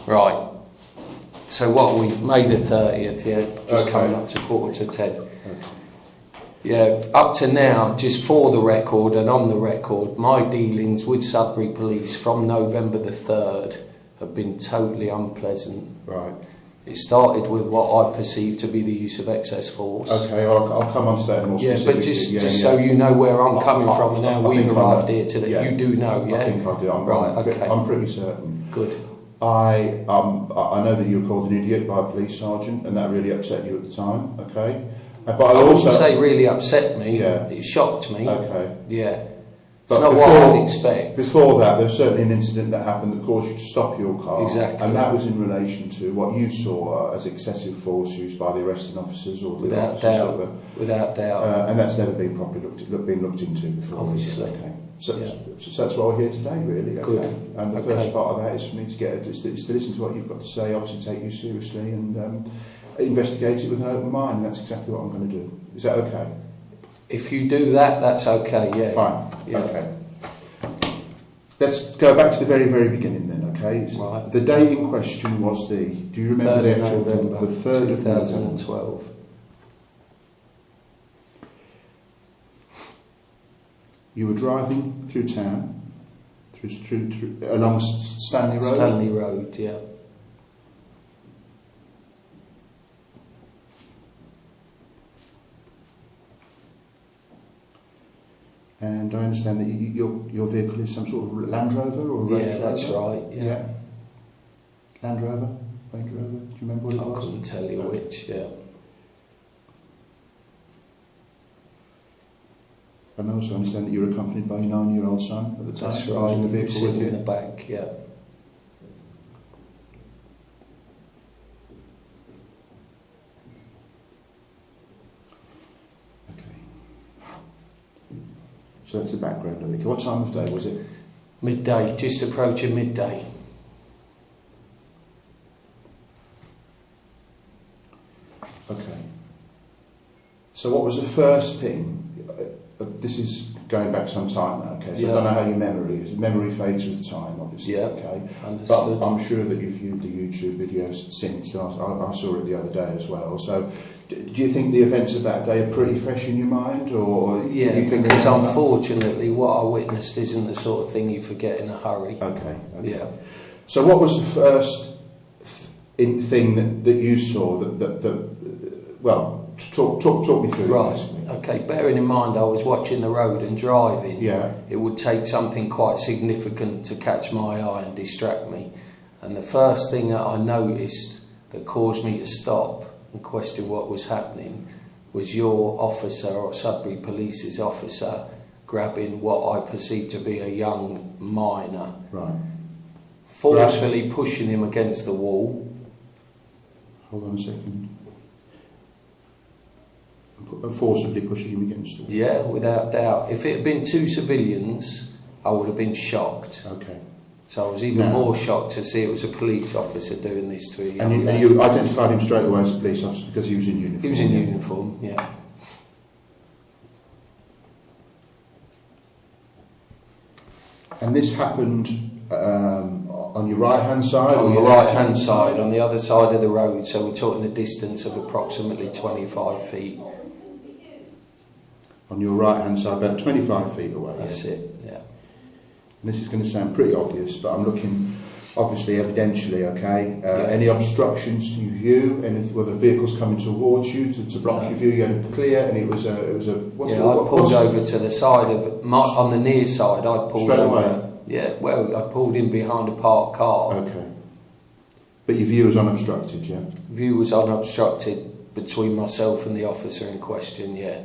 Right. So what are we? May the 30th, yeah? Just coming up to 9:45. Okay. Yeah, up to now, just for the record and on the record, my dealings with Sudbury Police from November the 3rd have been totally unpleasant. Right. It started with what I perceive to be the use of excess force. Okay, I'll come on to that more specifically. But just so you know where I'm coming from and how we've arrived here today. Yeah. You do know, yeah? I think I do. I'm pretty certain. Good. I know that you were called an idiot by a police sergeant, and that really upset you at the time. Okay. But I wouldn't say really upset me. Yeah. It shocked me. Okay. Yeah. It's not what I'd expect. Before that, there was certainly an incident that happened that caused you to stop your car. Exactly. And that was in relation to what you saw as excessive force used by the arresting officers or the officers that were... Without doubt. And that's never been properly looked into before. Obviously. Okay. So that's why we're here today, really. Okay. Good. And the first part of that is for me to is to listen to what you've got to say, obviously take you seriously and investigate it with an open mind, and that's exactly what I'm going to do. Is that okay? If you do that, that's okay, yeah. Fine. Yeah. Okay. Let's go back to the very, very beginning then, okay? Right. The date in question was do you remember the actual November, the 3rd of 2012. You were driving through town, through along Stanley Road? Stanley Road, yeah. And I understand that your vehicle is some sort of Land Rover or Range Rover? Yeah, that's right, yeah. Land Rover? Range Rover? Do you remember what it was? I couldn't tell you which, yeah. And I also understand that you were accompanied by your 9-year-old son at the time. That's right, in the vehicle with you. in the back, yeah. So that's the background of it. What time of day was it? Midday, just approaching midday. Okay. So what was the first thing? This is going back some time now, okay? So I don't know how your memory is. Memory fades with time, obviously, okay? Understood. But I'm sure that you've viewed the YouTube videos since. I saw it the other day as well. So do you think the events of that day are pretty fresh in your mind? Or yeah, because unfortunately what I witnessed isn't the sort of thing you forget in a hurry. Okay. Yeah. So what was the first thing that you saw well, talk me through it. Right. Okay, bearing in mind I was watching the road and driving, it would take something quite significant to catch my eye and distract me. And the first thing that I noticed that caused me to stop and question what was happening was your officer, or Sudbury Police's officer, grabbing what I perceived to be a young minor, forcefully pushing him against the wall. Hold on a second. Forcibly pushing him against the wall. Yeah, without doubt. If it had been two civilians, I would have been shocked. Okay. So I was even more shocked to see it was a police officer doing this to a young lad. And you identified him straight away as a police officer because he was in uniform? He was in uniform, yeah. And this happened on your right-hand side? On the right-hand side, on the other side of the road, so we're talking a distance of approximately 25 feet. On your right-hand side, about 25 feet away? That's it, yeah. And this is going to sound pretty obvious, but I'm looking, obviously, evidentially, okay? Any obstructions to your view? Whether vehicles coming towards you to block your view? You had it clear, and it was a. I pulled over to the side of on the near side. I pulled straight over. Away. Yeah, well, I pulled in behind a parked car. Okay. But your view was unobstructed, yeah? View was unobstructed between myself and the officer in question, yeah.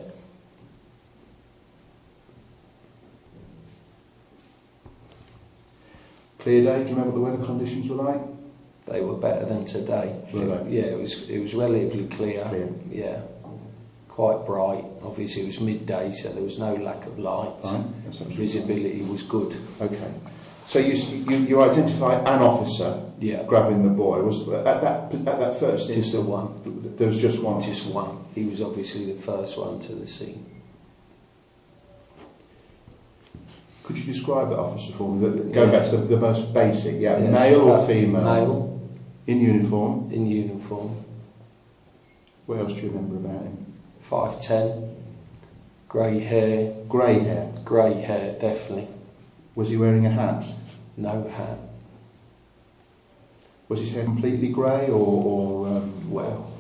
Clear day. Do you remember what the weather conditions were like? They were better than today. Were they? Yeah, it was relatively clear. Yeah, quite bright. Obviously, it was midday, so there was no lack of light. Fine. Visibility was good. Okay. So you identified an officer grabbing the boy. Was at that first instant? Just the one. There was just one. Just one. He was obviously the first one to the scene. Could you describe that officer for me? Going back to the most basic, male or female? Male. In uniform? In uniform. What else do you remember about him? 5'10", grey hair. Grey hair? Grey hair, definitely. Was he wearing a hat? No hat. Was his hair completely grey or Well,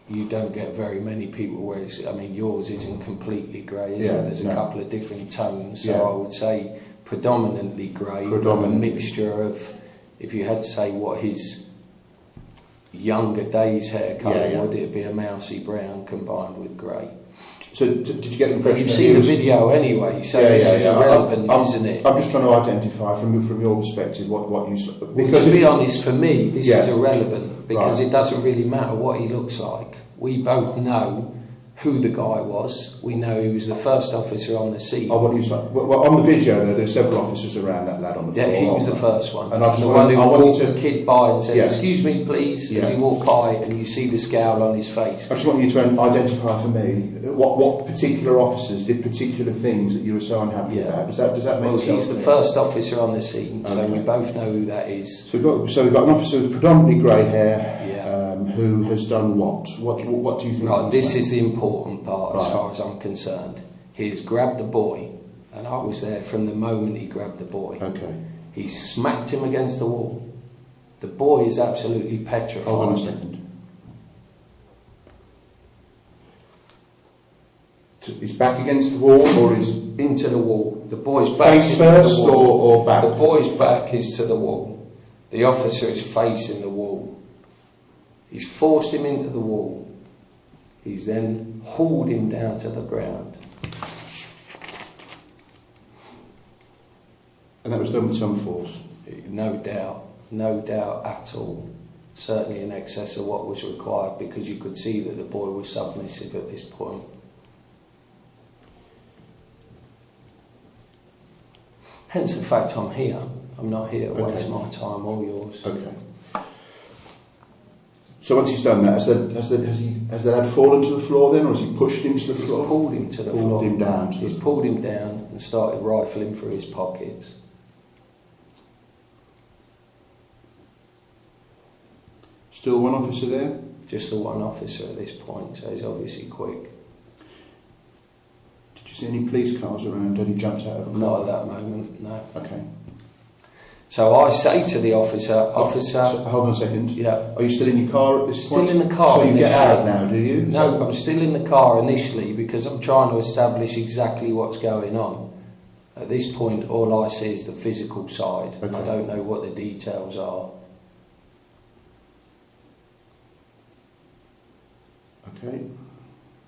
you don't get very many people where it's, I mean, yours isn't completely grey, is it? There's a couple of different tones, so I would say predominantly grey, a mixture of, if you had to say what his younger days hair colour would, it'd be a mousy brown combined with grey. So did you get the impression? You've seen the video anyway, so this is irrelevant, isn't it? I'm just trying to identify from your perspective what you saw. Because to be honest, for me, this is irrelevant because it doesn't really matter what he looks like. We both know who the guy was. We know he was the first officer on the scene. Well, on the video, there are several officers around that lad on the floor. Yeah, he was the first one. And I just the one who walked the kid by and said, "Excuse me, please," as he walked by, and you see the scowl on his face. I just want you to identify for me what particular officers did particular things that you were so unhappy about. Does that make sense? Well, he's the first officer on the scene, so we both know who that is. So we've got an officer with predominantly grey hair. Who has done what? What do you think? Right, this is the important part as far as I'm concerned. He's grabbed the boy, and I was there from the moment he grabbed the boy. Okay. He smacked him against the wall. The boy is absolutely petrified. Hold on a second. He's back against the wall, or is into the wall? The boy's back. Face first or back? The boy's back is to the wall. The officer is facing the wall. He's forced him into the wall. He's then hauled him down to the ground. And that was done with some force? No doubt at all. Certainly in excess of what was required, because you could see that the boy was submissive at this point. Hence the fact I'm here. I'm not here to waste my time or yours. Okay. So once he's done that, has the lad fallen to the floor then, or has he pushed him to the floor? He's pulled him to the floor. Pulled him down. He's pulled him down and started rifling through his pockets. Still one officer there? Just the one officer at this point, so he's obviously quick. Did you see any police cars around? Any jumped out of a car? Not at that moment, no. Okay. So I say to the officer, hold on a second. Yeah. Are you still in your car at this point? Still in the car. So you initially. get out now, do you? No, I'm still in the car initially because I'm trying to establish exactly what's going on. At this point, all I see is the physical side. Okay. I don't know what the details are. Okay.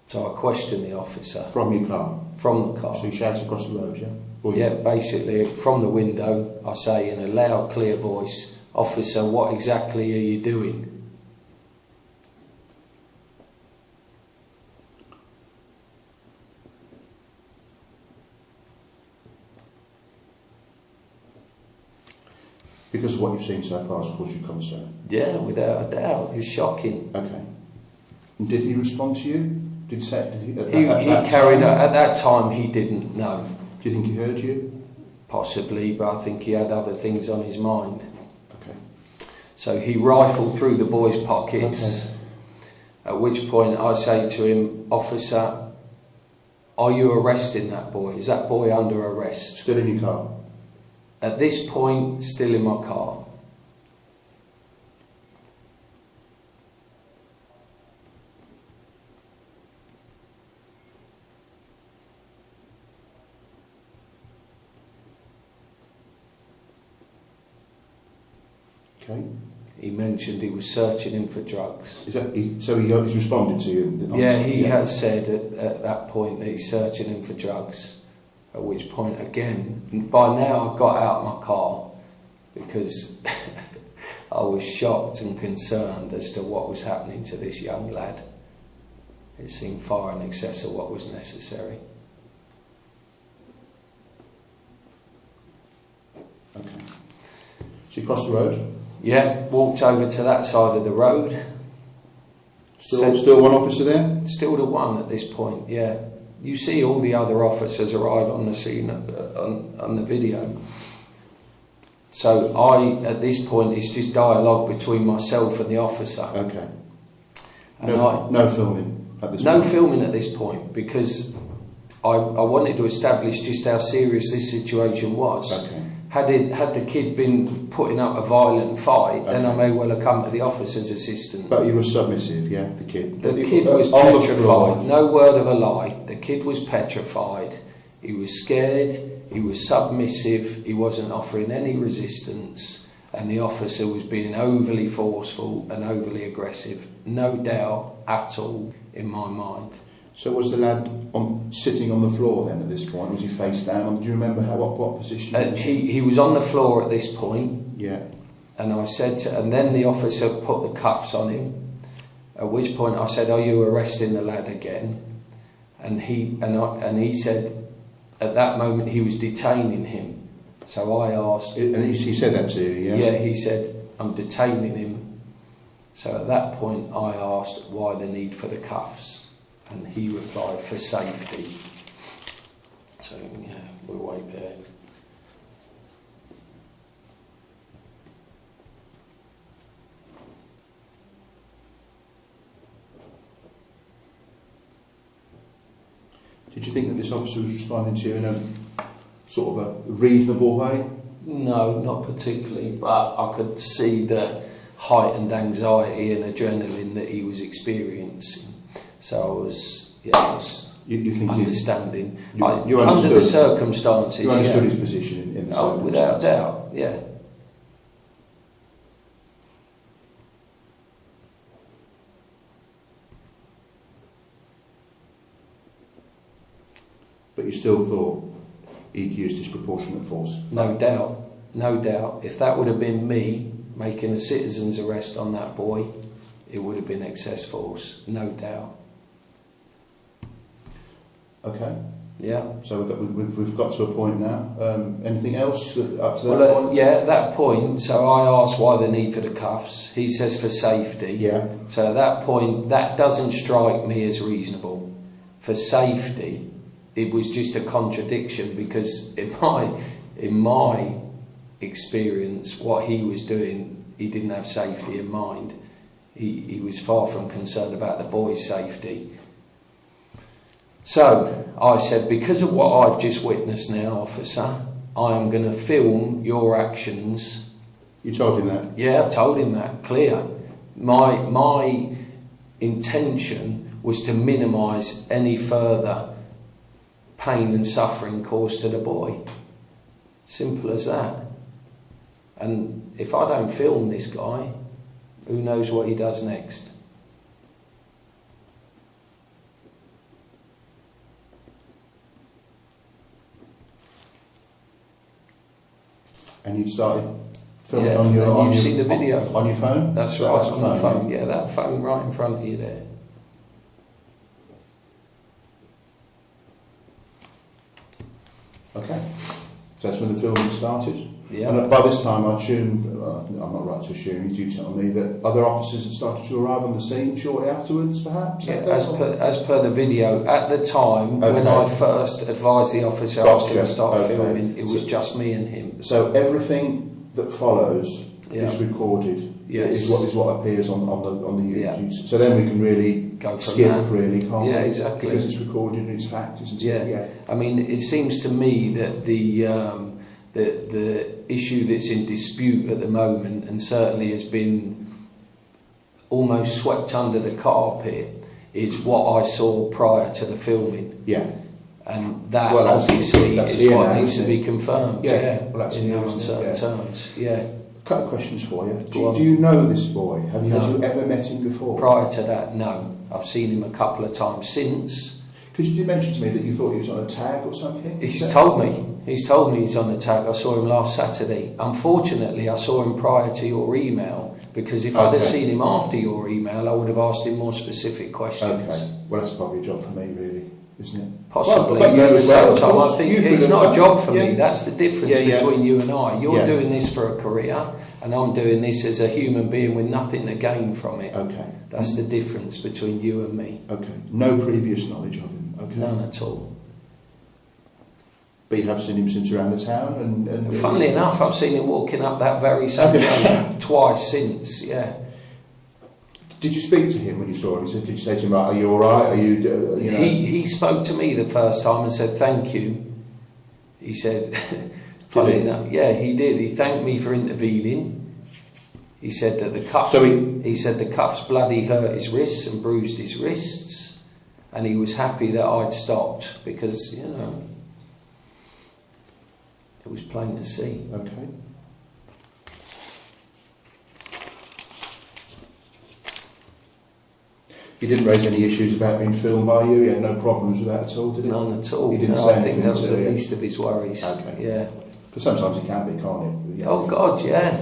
So I question the officer. From your car? From the car. So you shout across the road, yeah? Yeah, basically from the window I say in a loud, clear voice, "Officer, what exactly are you doing?" Because of what you've seen so far has caused you concern? Yeah, without a doubt. It's shocking. Okay. And did he respond to you? Did he carried out, at that time he didn't know. Do you think he heard you? Possibly, but I think he had other things on his mind. Okay. So he rifled through the boy's pockets, at which point I say to him, "Officer, are you arresting that boy? Is that boy under arrest?" Still in your car? At this point, still in my car. Okay. He mentioned he was searching him for drugs. So he's responded to you? Yeah, he has said at that point that he's searching him for drugs. At which point, again, by now I got out of my car because I was shocked and concerned as to what was happening to this young lad. It seemed far in excess of what was necessary. Okay. So you crossed the road? Yeah, walked over to that side of the road. Still one officer there? Still the one at this point, yeah. You see all the other officers arrive on the scene on the video. So at this point, it's just dialogue between myself and the officer. Okay. And no filming at this point? No filming at this point, because I wanted to establish just how serious this situation was. Okay. Had the kid been putting up a violent fight, then I may well have come to the officer's assistance. But you were submissive, yeah, the kid? The kid was petrified, no word of a lie. The kid was petrified. He was scared, he was submissive, he wasn't offering any resistance, and the officer was being overly forceful and overly aggressive. No doubt at all in my mind. So was the lad sitting on the floor then at this point? Was he face down? Do you remember what position? He was on the floor at this point. Yeah. And I said and then the officer put the cuffs on him. At which point I said, "Are you arresting the lad again?" And he said, at that moment he was detaining him. So I asked. And he said that to you, yeah? Yeah, he said, "I'm detaining him." So at that point I asked why the need for the cuffs. And he replied, "For safety." So, yeah, we'll wait there. Did you think that this officer was responding to you in a sort of a reasonable way? No, not particularly, but I could see the heightened anxiety and adrenaline that he was experiencing. So I was understanding. You under the circumstances. You understood his position in the circumstances? Without doubt, yeah. But you still thought he'd used disproportionate force? No doubt, no doubt. If that would have been me making a citizen's arrest on that boy, it would have been excess force, no doubt. Okay. Yeah. So we've got to a point now. Anything else up to that point? Yeah, at that point, so I asked why the need for the cuffs. He says for safety. Yeah. So at that point, that doesn't strike me as reasonable. For safety, it was just a contradiction, because in my experience, what he was doing, he didn't have safety in mind. He was far from concerned about the boy's safety. So I said, because of what I've just witnessed now, officer, I am going to film your actions. You told him that? Yeah, I told him that, clear. My intention was to minimise any further pain and suffering caused to the boy. Simple as that. And if I don't film this guy, who knows what he does next? And you started filming on your... You've seen the video. On your phone? That's right, on the phone. Yeah, that phone right in front of you there. Okay. So that's when the filming started? Yeah. And by this time, I assume, I'm not right to assume, you do tell me, that other officers had started to arrive on the scene shortly afterwards, perhaps? Yeah, as per the video. At the time, when I first advised the officer I was going to start filming, it was just me and him. So everything that follows is recorded. Yes. Is what appears on the YouTube. Yeah. So then we can really skip, really, can't we? Yeah, exactly. Because it's recorded and it's fact, isn't it? Yeah. I mean, it seems to me that the issue that's in dispute at the moment, and certainly has been almost swept under the carpet, is what I saw prior to the filming. Yeah. And that obviously is what needs to be confirmed. Yeah. Well, that's in no uncertain terms. Yeah. A couple of questions for you. Do you know this boy? Have you ever met him before? Prior to that, no. I've seen him a couple of times since. Because you did mention to me that you thought he was on a tag or something? He's told me he's on the tag. I saw him last Saturday. Unfortunately, I saw him prior to your email, because if I'd have seen him after your email, I would have asked him more specific questions. Okay. Well, that's probably a job for me, really, isn't it? Possibly. But at the same time, I think it's not a job for me. That's the difference between you and I. You're doing this for a career, and I'm doing this as a human being with nothing to gain from it. Okay. That's the difference between you and me. Okay. No previous knowledge of him. Okay. None at all. But you have seen him since around the town, and funnily enough, I've seen him walking up that very same road twice since. Yeah. Did you speak to him when you saw him? Did you say to him, "Are you all right? Are you?" You know? He spoke to me the first time and said thank you. He said, funny enough, yeah, he did. He thanked me for intervening. He said that the cuffs. He said the cuffs bloody hurt his wrists and bruised his wrists, and he was happy that I'd stopped because it was plain to see. Okay. He didn't raise any issues about being filmed by you? He had no problems with that at all, did he? None at all. He didn't say anything. I think that was the least of his worries. Okay. Yeah. Because sometimes it can be, can't it? Oh God, yeah.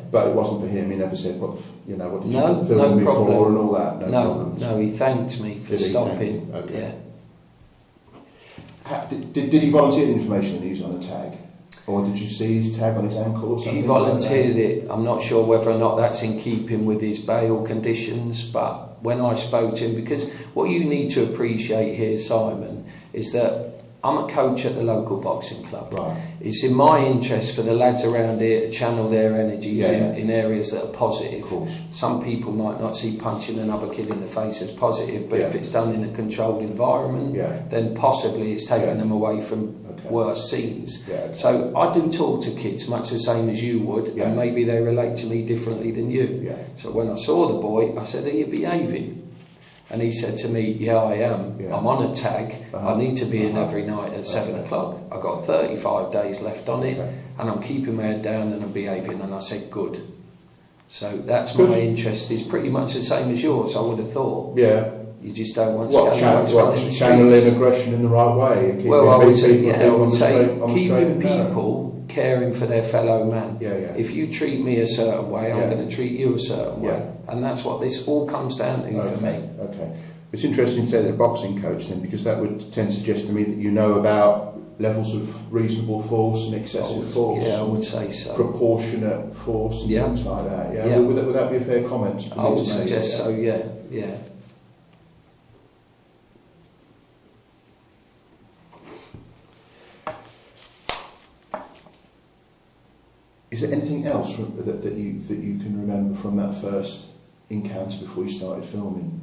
But it wasn't for him. He never said, what did you film no me problem. for and all that? No, he thanked me for stopping. Okay. Yeah. Did he volunteer the information that he was on a tag? Or did you see his tag on his ankle or something? He volunteered it. I'm not sure whether or not that's in keeping with his bail conditions, but when I spoke to him, because what you need to appreciate here, Simon, is that I'm a coach at the local boxing club. Right. It's in my interest for the lads around here to channel their energies in areas that are positive. Of course. Some people might not see punching another kid in the face as positive, but if it's done in a controlled environment, then possibly it's taking them away from worse scenes. Yeah, okay. So I do talk to kids much the same as you would, and maybe they relate to me differently than you. Yeah. So when I saw the boy, I said, "Are you behaving?" And he said to me, "Yeah, I am. I'm on a tag. I need to be in every night at 7 o'clock. I've got 35 days left on it, and I'm keeping my head down and I'm behaving." And I said, "Good." So that's my interest is pretty much the same as yours, I would have thought. Yeah. You just don't want channeling aggression in the right way. And I would say keeping people caring for their fellow man. If you treat me a certain way, I'm going to treat you a certain way. And that's what this all comes down to for me. Okay. It's interesting to say that a boxing coach then, because that would tend to suggest to me that you know about levels of reasonable force and excessive force. Yeah, I would say so. Proportionate force and things like that. Yeah. Would that be a fair comment? I would suggest so, yeah. Is there anything else that you can remember from that first encounter before you started filming?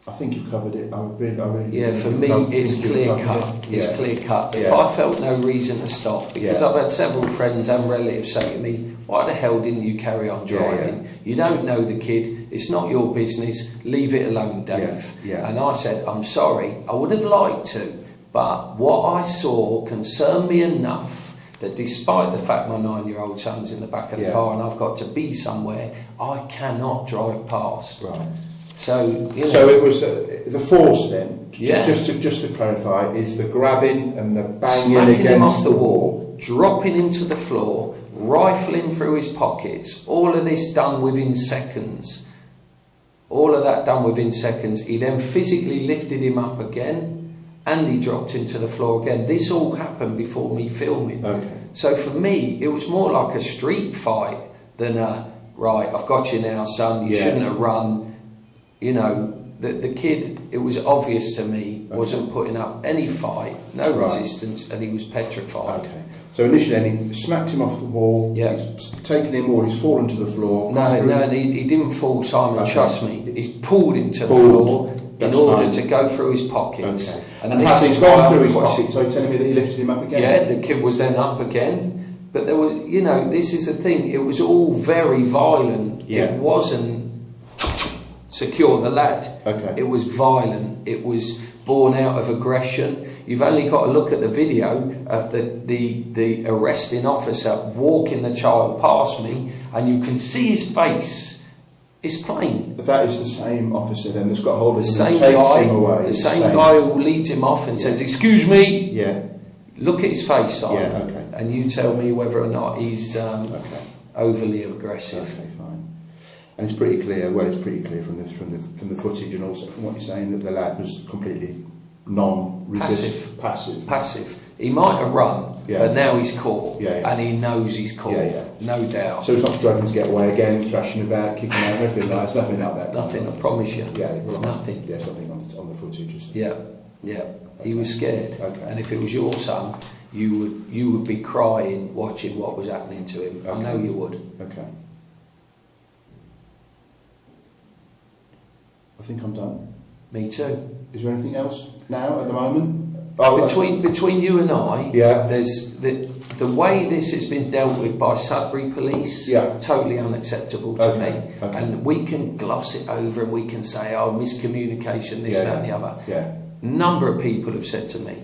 I think you've covered it. For me, it's clear cut. It's clear cut. If I felt no reason to stop, because I've had several friends and relatives say to me, "Why the hell didn't you carry on driving? You don't know the kid. It's not your business. Leave it alone, Dave." And I said, "I'm sorry. I would have liked to, but what I saw concerned me enough that despite the fact my 9-year-old son's in the back of the car and I've got to be somewhere, I cannot drive past." Right. So it was the force then. Just to clarify, is the grabbing and the banging smacking against him off the wall, dropping him to the floor, rifling through his pockets. All of this done within seconds. All of that done within seconds. He then physically lifted him up again. And he dropped him to the floor again. This all happened before me filming. Okay. So for me, it was more like a street fight than right, I've got you now, son, you shouldn't have run. The kid, it was obvious to me, wasn't putting up any fight, no resistance, and he was petrified. Okay. So initially then he smacked him off the wall, he's taken him or he's fallen to the floor. No, he didn't fall, Simon, trust me. He pulled him to the floor in order to go through his pockets. Okay. And has he gone through his pockets? So you're telling me that he lifted him up again? Yeah, the kid was then up again. But there was, this is the thing, it was all very violent. It wasn't secure the lad. Okay. It was violent. It was born out of aggression. You've only got to look at the video of the arresting officer walking the child past me, and you can see his face. It's plain. That is the same officer then that's got hold of him and takes him away. The same guy who leads him off and says, "Excuse me." Yeah. Look at his face, Simon, and you tell me whether or not he's overly aggressive. Okay, fine. And it's pretty clear. Well, it's pretty clear from the footage and also from what you're saying that the lad was completely passive. He might have run, but now he's caught, and he knows he's caught, no doubt. So he's not struggling to get away again, thrashing about, kicking out, anything like that. It's nothing like that. Nothing, I promise you. Yeah, nothing. Yeah, something on the footage. Yeah. He was scared. Okay. And if it was your son, you would be crying watching what was happening to him. I know you would. Okay. I think I'm done. Me too. Is there anything else now at the moment? Between you and I, yeah. There's the way this has been dealt with by Sudbury Police, yeah. totally unacceptable to me. Okay. And we can gloss it over and we can say, oh, miscommunication, this, that and the other. Yeah. Number of people have said to me,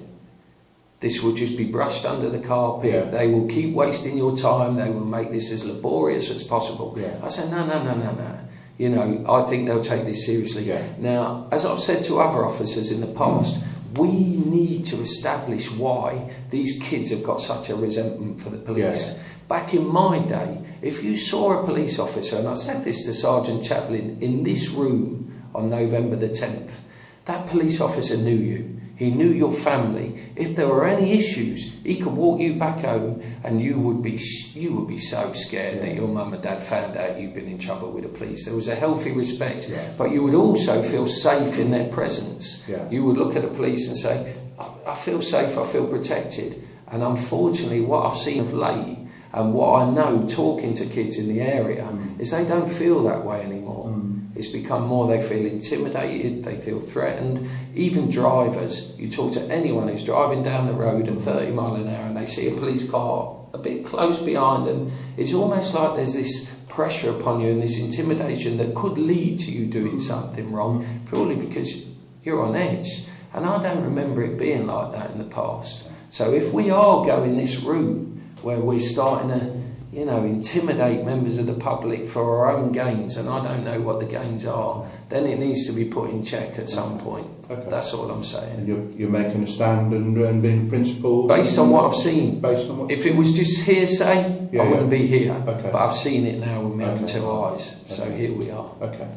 this will just be brushed under the carpet. Yeah. They will keep wasting your time. They will make this as laborious as possible. Yeah. I said, no. You know, I think they'll take this seriously. Yeah. Now, as I've said to other officers in the past, we need to establish why these kids have got such a resentment for the police. Yeah. Back in my day, if you saw a police officer, and I said this to Sergeant Chaplin in this room on November the 10th, that police officer knew you. He knew your family. If there were any issues, he could walk you back home, and you would be so scared that your mum and dad found out you'd been in trouble with the police. There was a healthy respect, but you would also feel safe in their presence. Yeah. You would look at the police and say, I feel safe, I feel protected. And unfortunately, what I've seen of late, and what I know talking to kids in the area, is they don't feel that way anymore. It's become more they feel intimidated, they feel threatened. Even drivers, you talk to anyone who's driving down the road at 30 miles an hour and they see a police car a bit close behind them, it's almost like there's this pressure upon you and this intimidation that could lead to you doing something wrong purely because you're on edge. And I don't remember it being like that in the past. So if we are going this route where we're starting to intimidate members of the public for our own gains, and I don't know what the gains are, then it needs to be put in check at some point. Okay. That's all I'm saying. And you're making a stand and being principled? Based on what I've seen. Based on what? If it was just hearsay, I wouldn't be here. Okay. But I've seen it now with my own two eyes. So here we are. Okay.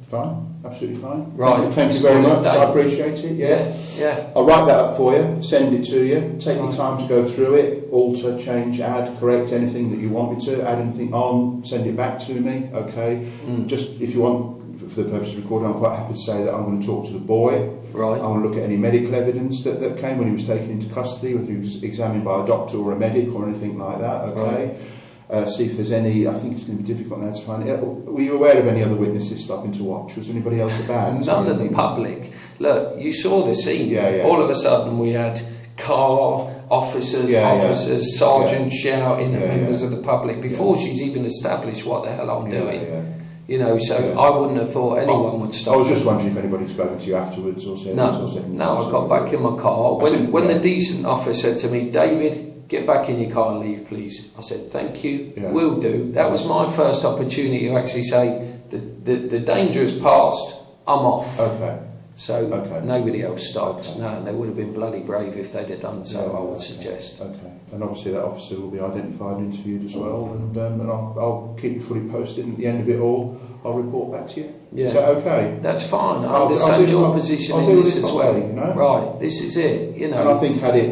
Fine. Absolutely fine. Right. Thank you very much. I appreciate it. Yeah. I'll write that up for you, send it to you, take your time to go through it, alter, change, add, correct anything that you want me to, add anything on, send it back to me, okay? Just if you want, for the purpose of recording, I'm quite happy to say that I'm going to talk to the boy. Right. I want to look at any medical evidence that came when he was taken into custody, whether he was examined by a doctor or a medic or anything like that, okay? Right. See if there's any. I think it's going to be difficult now to find it. Were you aware of any other witnesses stopping to watch? Was there anybody else about? None of the public. Look, you saw the scene. All of a sudden we had car, officers, sergeants shouting at members of the public before she's even established what the hell I'm doing. You know, so I wouldn't have thought anyone would stop. I was just wondering if anybody had spoken to you afterwards or said anything. No, I got back in my car. When the decent officer said to me, David, get back in your car and leave, please. I said, thank you, will do. That was my first opportunity to actually say, the danger has passed, I'm off. Okay. So nobody else stopped. No, and they would have been bloody brave if they'd have done so, I would suggest. Okay. And obviously that officer will be identified and interviewed as well, and I'll keep you fully posted, and at the end of it all, I'll report back to you. Yeah. Is that okay? That's fine. I understand your position in this as well. You know? Right, this is it. You know. And I think had I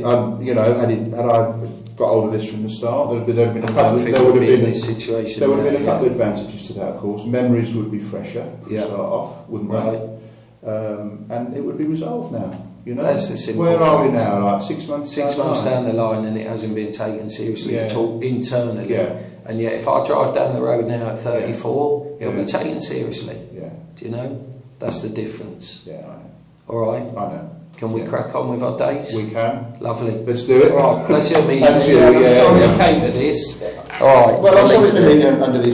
got hold of this from the start, there would have been a couple. There would have been a couple of advantages to that, of course. Memories would be fresher to start off, wouldn't they? And it would be resolved now. You know, that's the simple. Where are we now? Like 6 months. 6 months down the line, and it hasn't been taken seriously at all internally. And yet, if I drive down the road now at 34, it'll be taken seriously. Do you know? That's the difference. I know. All right. I know. Can we crack on with our days? We can. Lovely. Let's do it. All right. Pleasure meeting you. I'm sorry I came to this. All right. Well, I'm sorry to meet you under these